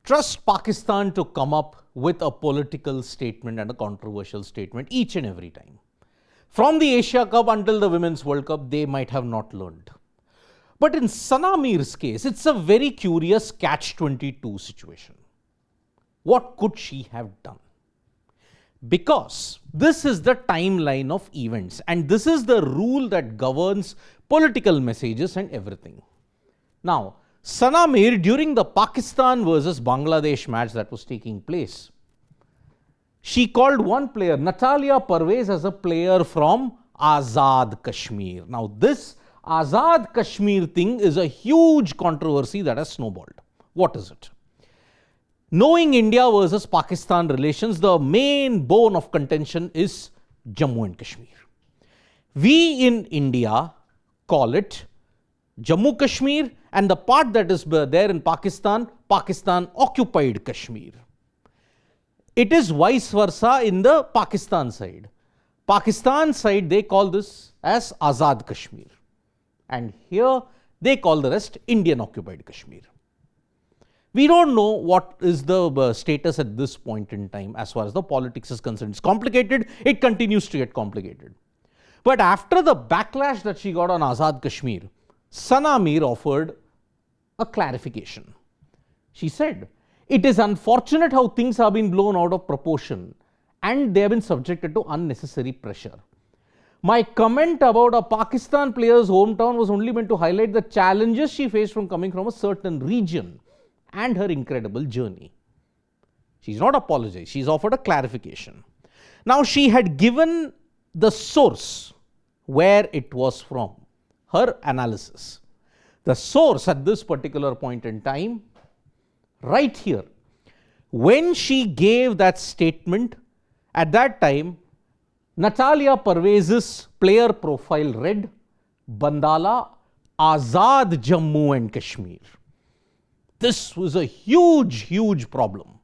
trust Pakistan to come up with a political statement and a controversial statement each and every time. From the Asia Cup until the Women's World Cup, they might have not learned. But in Sana Mir's case, it's a very curious catch-22 situation. What could she have done? Because this is the timeline of events and this is the rule that governs political messages and everything. Now, Sana Mir, during the Pakistan versus Bangladesh match that was taking place, she called one player, Natalia Pervaiz, as a player from Azad Kashmir. Now, this Azad Kashmir thing is a huge controversy that has snowballed. What is it? Knowing India versus Pakistan relations, the main bone of contention is Jammu and Kashmir. We in India call it Jammu Kashmir, and the part that is there in Pakistan, Pakistan occupied Kashmir. It is vice versa in the Pakistan side. Pakistan side, they call this as Azad Kashmir. And here, they call the rest Indian occupied Kashmir. We don't know what is the status at this point in time as far as the politics is concerned. It's complicated. It continues to get complicated. But after the backlash that she got on Azad Kashmir, Sana Mir offered a clarification. She said, it is unfortunate how things have been blown out of proportion and they have been subjected to unnecessary pressure. My comment about a Pakistan player's hometown was only meant to highlight the challenges she faced from coming from a certain region and her incredible journey. She's not apologized. She's offered a clarification. Now, she had given the source where it was from, her analysis. The source at this particular point in time, right here, when she gave that statement, at that time, Natalia Pervaiz's player profile read, Bandala, Azad Jammu and Kashmir. This was a huge problem.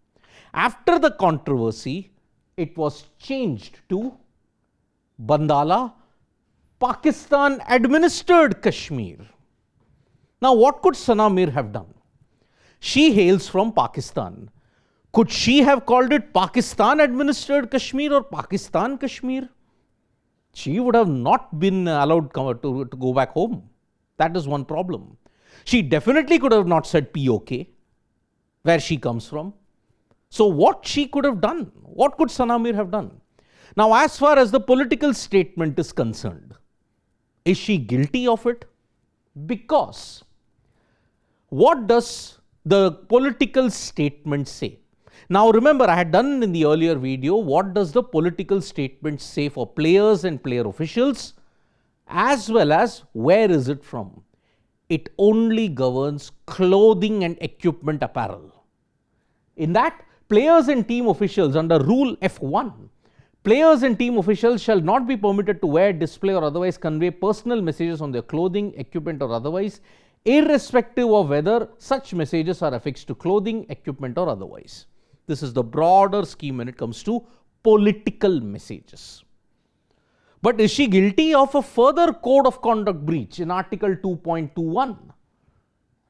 After the controversy, it was changed to Bandala, Pakistan administered Kashmir. Now, what could Sana Mir have done? She hails from Pakistan. Could she have called it Pakistan administered Kashmir or Pakistan Kashmir? She would have not been allowed to go back home. That is one problem. She definitely could have not said POK, where she comes from. So what she could have done? What could Sana Mir have done? Now, as far as the political statement is concerned, is she guilty of it? Because what does the political statement say? Now, remember, I had done in the earlier video, what does the political statement say for players and player officials, as well as where is it from? It only governs clothing and equipment apparel. In that, players and team officials under Rule F1, players and team officials shall not be permitted to wear, display or otherwise convey personal messages on their clothing, equipment or otherwise, irrespective of whether such messages are affixed to clothing, equipment or otherwise. This is the broader scheme when it comes to political messages. But is she guilty of a further code of conduct breach in Article 2.21?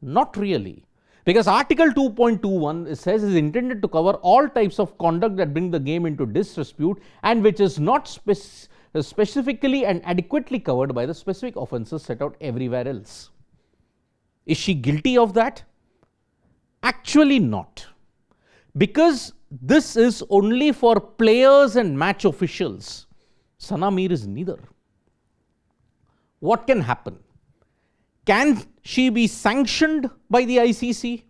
Not really. Because Article 2.21 says is intended to cover all types of conduct that bring the game into disrepute and which is not specifically and adequately covered by the specific offences set out everywhere else. Is she guilty of that? Actually not. Because this is only for players and match officials. Sana Mir is neither. What can happen? Can she be sanctioned by the ICC?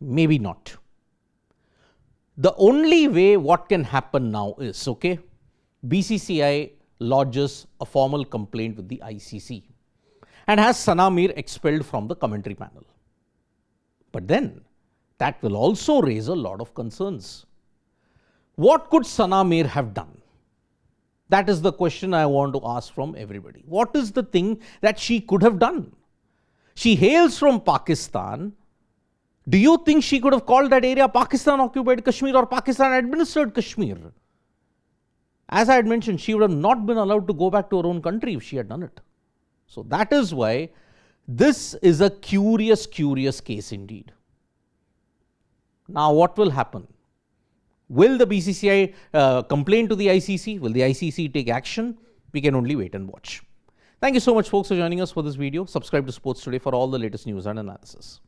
Maybe not. The only way what can happen now is, BCCI lodges a formal complaint with the ICC and has Sana Mir expelled from the commentary panel. But then, that will also raise a lot of concerns. What could Sana Mir have done? That is the question I want to ask from everybody. What is the thing that she could have done? She hails from Pakistan. Do you think she could have called that area Pakistan occupied Kashmir or Pakistan administered Kashmir? As I had mentioned, she would have not been allowed to go back to her own country if she had done it. So that is why this is a curious case indeed. Now, what will happen? Will the BCCI complain to the ICC? Will the ICC take action? We can only wait and watch. Thank you so much, folks, for joining us for this video. Subscribe to Sports Today for all the latest news and analysis.